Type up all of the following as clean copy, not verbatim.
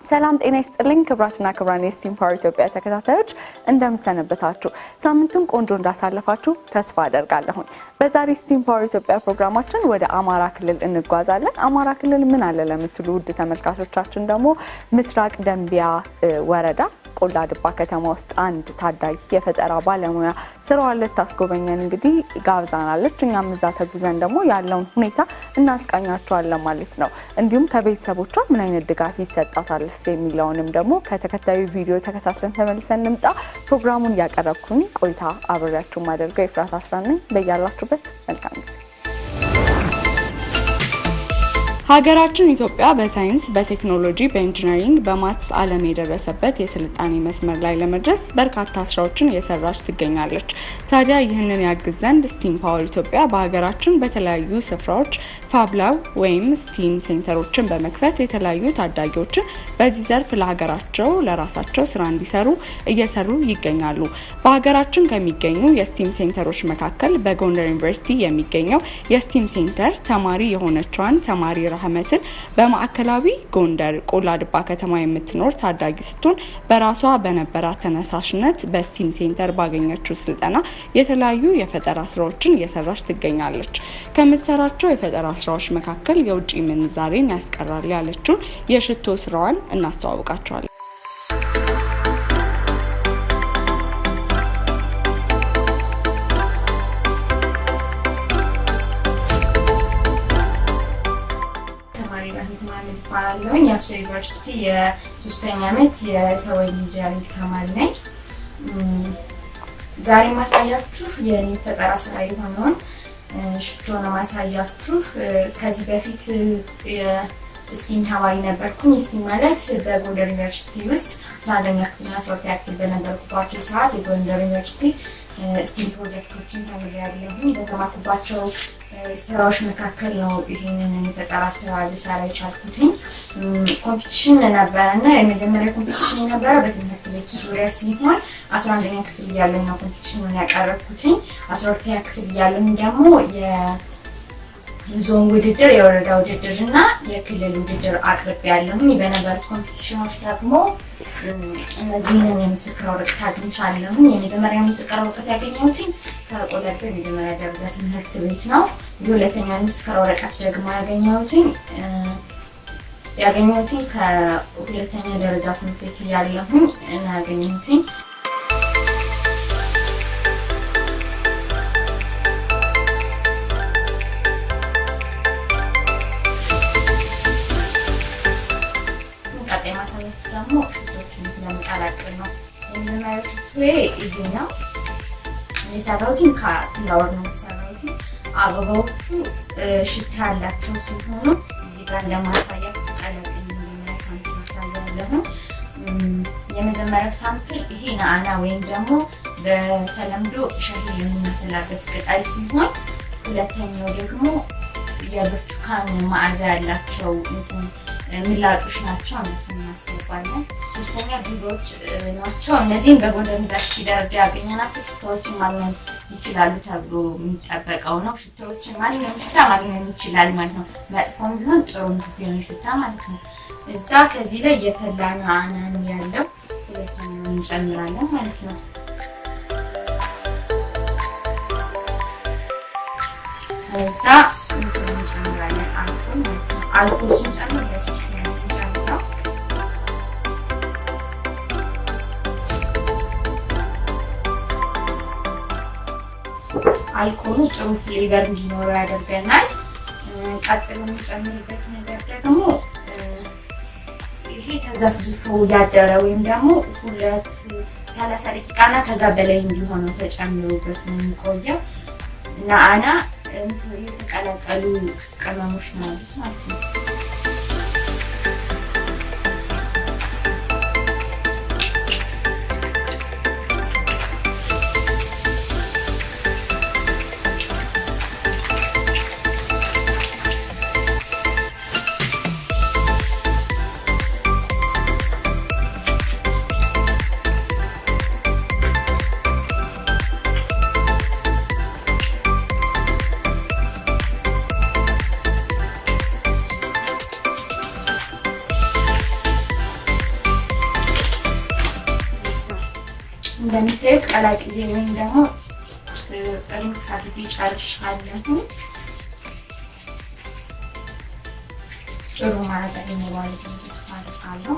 ሰላም ጤና ይስጥልኝ ክብራትና ክብራን የስቲም ፓወር ኢትዮጵያ ተከታታዮች እንደምሰነበታችሁ ሳምንቱን ቆንጆ እንዳሳለፋችሁ ተስፋ አደርጋለሁ። በዛሬ ስቲም ፓወር ኢትዮጵያ ፕሮግራማችን ወደ አማራ ክልል እንጓዛለን። አማራ ክልል ምን አለ ለምትሉ ውድ ተመልካቾቻችን ደግሞ ምስራቅ ደንቢያ ወረዳ ቆላ ድባ ከተማ ውስጥ አንድ ታዳጊ የፈጠራ ባለሙያ ስራዋን ልታስጎበኘን እንግዲህ ጋብዛናለች። እኛም እዛ ተጉዘን ደግሞ ያለውን ሁኔታ እናስቃኛቸዋለን ማለት ነው። እንዲሁም ከቤተሰቦቿ ምን አይነት ድጋፍ ይሰጣታል የሚለውንም ደግሞ ከተከታዩ ቪዲዮ ተከታትለን ተመልሰን እንምጣ። ፕሮግራሙን ያቀረብኩኝ ቆይታ አብሬያችሁ ማደርገው ኤፍራታ አስራት ነኝ። በያላችሁበት መልካም ጊዜ። ሀገራችን ኢትዮጵያ በሳይንስ፣ በቴክኖሎጂ፣ በኢንጂነሪንግ፣ በማትስ ዓለም የደረሰበት የስልጣኔ መስመር ላይ ለመድረስ በርካታ ስራዎችን እየሰራች ትገኛለች። ታዲያ ይህንን ያግዝ ዘንድ ስቲም ፓወር ኢትዮጵያ በሀገራችን በተለያዩ ስፍራዎች ፋብላብ ወይም ስቲም ሴንተሮችን በመክፈት የተለያዩ ታዳጊዎችን በዚህ ዘርፍ ለሀገራቸው ለራሳቸው ስራ እንዲሰሩ እየሰሩ ይገኛሉ። በሀገራችን ከሚገኙ የስቲም ሴንተሮች መካከል በጎንደር ዩኒቨርሲቲ የሚገኘው የስቲም ሴንተር ተማሪ የሆነችዋን ተማሪ ረህመትን በማዕከላዊ ጎንደር ቆላ ድባ ከተማ የምትኖር ታዳጊ ስትሆን በራሷ በነበራት ተነሳሽነት በስቲም ሴንተር ባገኘችው ስልጠና የተለያዩ የፈጠራ ስራዎችን እየሰራች ትገኛለች። ከምትሰራቸው የፈጠራ ስራዎች መካከል የውጭ ምንዛሬን ያስቀራል ያለችውን የሽቶ ስራዋን እናስተዋውቃቸዋለን። ያሶ ዩኒቨርሲቲ የሶስተኛ ዓመት የሰው ኢንጂነሪንግ ተማሪ ነኝ። ዛሬ ማሳያችሁ የኔ ፈጠራ ስራ የሆነውን ሽቶ ነው ማሳያችሁ። ከዚህ በፊት የስቲም ተማሪ ነበርኩኝ። ስቲም ማለት በጎንደር ዩኒቨርሲቲ ውስጥ 11ኛ ክፍልና 12ኛ ክፍል በነበርኩባቸው ሰዓት የጎንደር ዩኒቨርሲቲ ስቲም ፕሮጀክቶችን ተምሬያለሁ። በተማርኩባቸው ስራዎች መካከል ነው ይሄንን የፈጠራ ስራ ልሰራ የቻልኩትኝ። ኮምፒቲሽን ነበረና የመጀመሪያ ኮምፒቲሽን የነበረ በትምህርት ቤት ዙሪያ ሲሆን 11ኛ ክፍል እያለሁ ነው ኮምፒቲሽኑን ያቀረብኩትኝ። 12ኛ ክፍል እያለሁ ደግሞ የዞን ውድድር፣ የወረዳ ውድድር እና የክልል ውድድር አቅርቤያለሁ። በነበሩት ኮምፒቲሽኖች ደግሞ እነዚህን የምስክር ወረቀት አግኝቻለሁ። የመጀመሪያ ምስክር ወረቀት ያገኘሁት ከቆላ ድባ የመጀመሪያ ደረጃ ትምህርት ቤት ነው። የሁለተኛ ምስክር ወረቀት ደግሞ ያገኘሁት ከሁለተኛ ደረጃ ትምህርት ቤት ያለሁኝ እና ያገኘሁት ደግሞ ሽቶችን ለመቀላቀል ነው። የመጀመሪያው ሽቶዬ ይሄ ነው። የሰራሁት ከፍላወር ነው የሰራሁት። አበባዎቹ ሽታ ያላቸው ሲሆኑ እዚህ ጋር ለማሳያችሁ ቀለል እንዲል ሳምፕል አሳያለሁ። የመጀመሪያው ሳምፕል ይሄ ናአና ወይም ደግሞ በተለምዶ ሻሂ የምንፈላበት ቅጠል ሲሆን ሁለተኛው ደግሞ የብርቱካን መዓዛ ያላቸው ምላጮች ናቸው። እነሱን እናስገባለን። ሶስተኛ ቢሎች ናቸው። እነዚህን በጎንደር ዩኒቨርሲቲ ደረጃ ያገኘናቸው ሽታዎችን ማግኘት ይችላሉ ተብሎ የሚጠበቀው ነው። ሽታዎችን ማንኛውም ሽታ ማግኘት ይችላል ማለት ነው። መጥፎም ቢሆን ጥሩም ቢሆን ሽታ ማለት ነው። እዛ ከዚህ ላይ የፈላ ናአናን ያለው ሁለተኛውን እንጨምራለን ማለት ነው። እዛ እንጨምራለን አልኮል ስንጨምር ለሶስት ነው የምንጨምረው። አልኮሉ ጥሩ ፍሌቨር እንዲኖረው ያደርገናል። ቀጥሎ የምንጨምርበት ነገር ደግሞ ይሄ ተዘፍዝፎ ያደረ ወይም ደግሞ 30 ደቂቃና ከዛ በላይ እንዲሆነው ተጨምሮበት ነው የሚቆየው። ናአና የተቀላቀሉ ቅመሞች ማለት ነው። እንደምታዩት ቀላቅዬ ወይም ደግሞ ሪሚክስ አድርጌ ጨርሻለሁ። ጥሩ መዓዛ ይኖረዋል ብዬ ተስፋ አደርጋለሁ።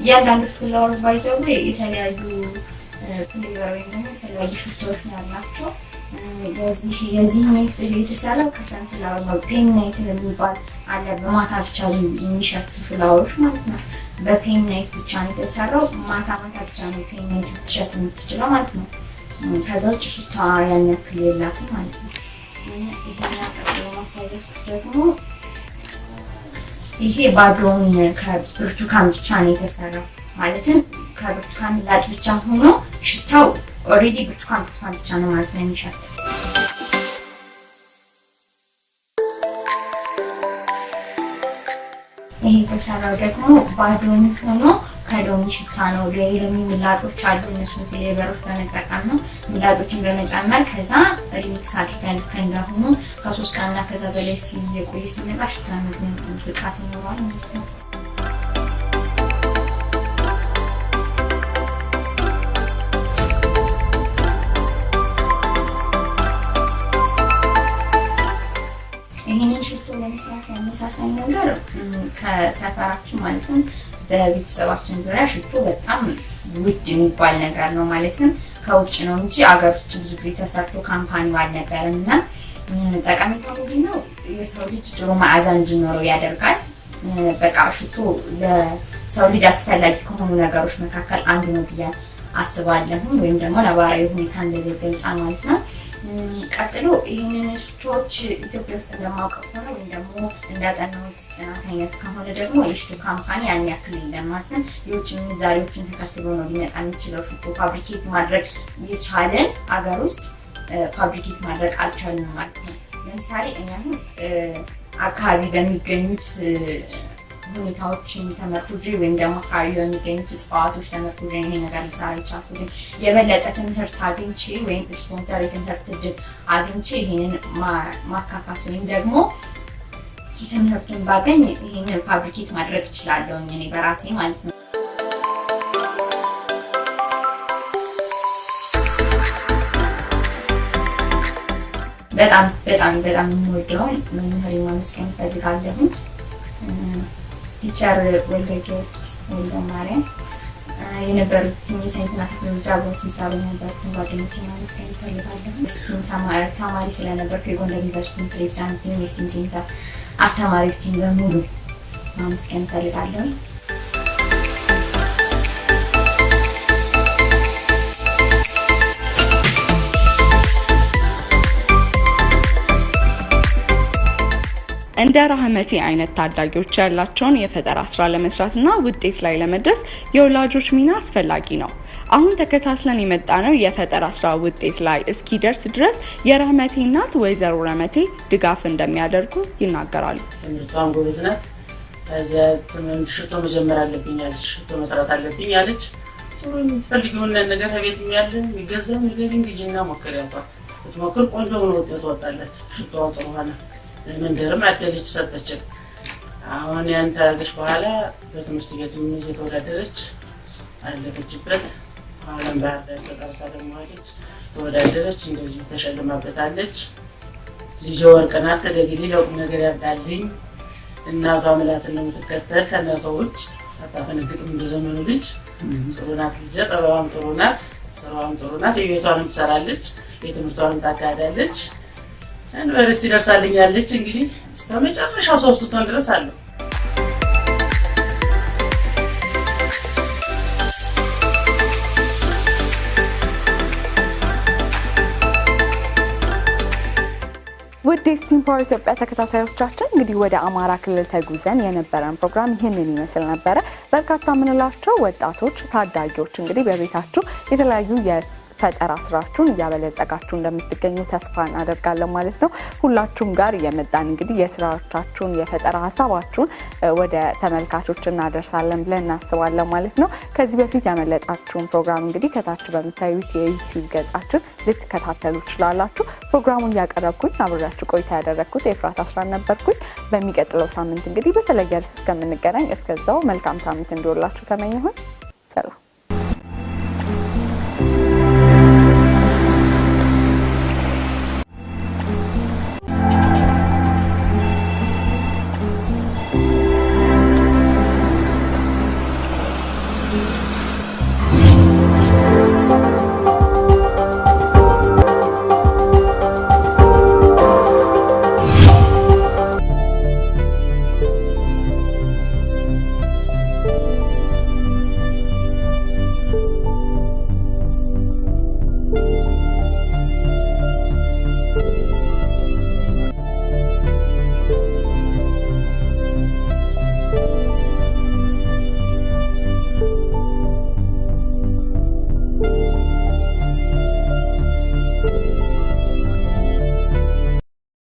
እያንዳንዱ ፍላወር ባይዘው የተለያዩ ፍሌቨር ወይም ደግሞ የተለያዩ ሽታዎች ነው ያላቸው። የዚህ ሜትድ የተሰራው ከሰንፍላወር ነው። ፔንናይት የሚባል አለ፣ በማታ ብቻ የሚሸቱ ፍላወሮች ማለት ነው። በፔንናይት ብቻ ነው የተሰራው። ማታ ብቻ ነው ፔንናይት ልትሸት የምትችለው ማለት ነው። ከዛ ውጭ ሽታ ያን ያክል የላትም ማለት ነው። ይሄን አቀጥሎ ማሳየት ደግሞ ይሄ ባዶውን ከብርቱካን ብቻ ነው የተሰራው። ማለትም ከብርቱካን ላጥ ብቻ ሆኖ ሽታው ኦሬዲ ብርቱካን ብቻ ነው ማለት ነው የሚሸተው። ይሄ የተሰራው ደግሞ ባዶውን ሆኖ ከሎሚ ሽታ ነው። የሎሚ ምላጮች አሉ፣ እነሱን ፍሌቨሮች በመጠቀም ነው ምላጮችን በመጨመር ከዛ ሪሚክስ አድርገን ልክ እንዳሁኑ ከ3 ቀንና ከዛ በላይ ሲቆይ ሲመጣ ሽታ ነው ብቃት ይኖረዋል ማለት ነው። ይህንን ሽቶ ለመስራት ያነሳሳኝ ነገር ከሰፈራችን ማለትም በቤተሰባችን ዙሪያ ሽቶ በጣም ውድ የሚባል ነገር ነው። ማለትም ከውጭ ነው እንጂ አገር ውስጥ ብዙ ጊዜ ተሰርቶ ካምፓኒው አልነበረም እና ጠቀሜታው ምንድን ነው? የሰው ልጅ ጥሩ መዓዛ እንዲኖረው ያደርጋል። በቃ ሽቶ ለሰው ልጅ አስፈላጊ ከሆኑ ነገሮች መካከል አንዱ ነው ብዬ አስባለሁ። ወይም ደግሞ ነባራዊ ሁኔታ እንደዚህ ይገልጻል ማለት ነው። ቀጥሎ ይህንን ሽቶዎች ኢትዮጵያ ውስጥ እንደማውቀው ከሆነ ወይም ደግሞ እንዳጠናሁት ጥናት አይነት ከሆነ ደግሞ የሽቶ ካምፓኒ ያን ያክል የለም ማለት ነው። የውጭ ምንዛሬዎችን ተከትሎ ነው ሊመጣ የሚችለው። ሽቶ ፋብሪኬት ማድረግ የቻለን አገር ውስጥ ፋብሪኬት ማድረግ አልቻልንም ማለት ነው። ለምሳሌ እኛ አሁን አካባቢ በሚገኙት ሁኔታዎችን ተመርኩዤ ወይም ደግሞ አካባቢ በሚገኙት እጽዋቶች ተመርኩዤ ይሄ ነገር ልሰራ የቻልኩት። የበለጠ ትምህርት አግኝቼ ወይም ስፖንሰር የትምህርት እድል አግኝቼ ይሄንን ማካካስ ወይም ደግሞ ትምህርቱን ባገኝ ይሄንን ፋብሪኬት ማድረግ እችላለሁ እኔ በራሴ ማለት ነው። በጣም የምወደውን መምህር ማመስገን እፈልጋለሁ። ቲቸር ወልደ ጊዮርጊስ ወልደ ማርያም የነበሩትን የሳይንስና ቴክኖሎጂ አብረው ሲሰሩ የነበሩትን ጓደኞቼን ማመስገን እፈልጋለሁ። ስቲም ተማሪ ስለነበርኩ የጎንደር ዩኒቨርሲቲ ፕሬዚዳንት የስቲም ሴንተር አስተማሪዎችን በሙሉ ማመስገን እፈልጋለሁ። እንደ ራህመቴ አይነት ታዳጊዎች ያላቸውን የፈጠራ ስራ ለመስራትና ውጤት ላይ ለመድረስ የወላጆች ሚና አስፈላጊ ነው። አሁን ተከታትለን የመጣነው የፈጠራ ስራ ውጤት ላይ እስኪደርስ ድረስ የራህመቴ እናት ወይዘሮ ረመቴ ድጋፍ እንደሚያደርጉ ይናገራሉ። ትምህርቷን ጎበዝ ናት። እዚያ ትምህርት ሽቶ መጀመር አለብኝ አለች፣ ሽቶ መስራት አለብኝ አለች። ጥሩ የምትፈልጊውን ነገር ከቤት የሚያልን የሚገዛም ነገር እንግዲህና ሞክር ያልኳት ብትሞክር ቆንጆ ሆኖ ውጤት ወጣለት። ሽቶዋ ጥሩ ሆነ። መንደርም አደለች ሰጠችን። አሁን ያን ታደርገች በኋላ በትምህርት ቤት እየተወዳደረች አለፈችበት። አሁን ባህር ዳር ተቀርታ ደግሞ ሄደች ተወዳደረች፣ እንደዚህ ተሸልማበታለች። ልጅ ወርቅ ናት። ተደግሊ ለቁም ነገር ያብቃልኝ። እናቷ ምላትን ነው የምትከተል ከእናቷ ውጭ አታፈነግጥም። እንደዘመኑ ልጅ ጥሩ ናት። ልጅ ጠበባም ጥሩ ናት፣ ስራዋም ጥሩ ናት። የቤቷንም ትሰራለች፣ የትምህርቷንም ታካሂዳለች። ዩኒቨርሲቲ ደርሳልኛለች። እንግዲህ እስከ መጨረሻው 3 ቶን ድረስ አለው። ውድ የስቲም ፓወር ኢትዮጵያ ተከታታዮቻችን እንግዲህ ወደ አማራ ክልል ተጉዘን የነበረን ፕሮግራም ይህንን ይመስል ነበረ። በርካታ የምንላቸው ወጣቶች ታዳጊዎች እንግዲህ በቤታቸው የተለያዩ ፈጠራ ስራችሁን እያበለጸጋችሁ እንደምትገኙ ተስፋ እናደርጋለን ማለት ነው። ሁላችሁም ጋር የመጣን እንግዲህ የስራዎቻችሁን የፈጠራ ሀሳባችሁን ወደ ተመልካቾች እናደርሳለን ብለን እናስባለን ማለት ነው። ከዚህ በፊት ያመለጣችሁን ፕሮግራም እንግዲህ ከታች በምታዩት የዩቲዩብ ገጻችን ልትከታተሉ ትችላላችሁ። ፕሮግራሙን እያቀረብኩኝ አብሬያችሁ ቆይታ ያደረግኩት ኤፍራት አስራት ነበርኩኝ። በሚቀጥለው ሳምንት እንግዲህ በተለየ ርዕስ እስከምንገናኝ እስከዛው መልካም ሳምንት እንዲሆንላችሁ ተመኘሁኝ። ሰላም።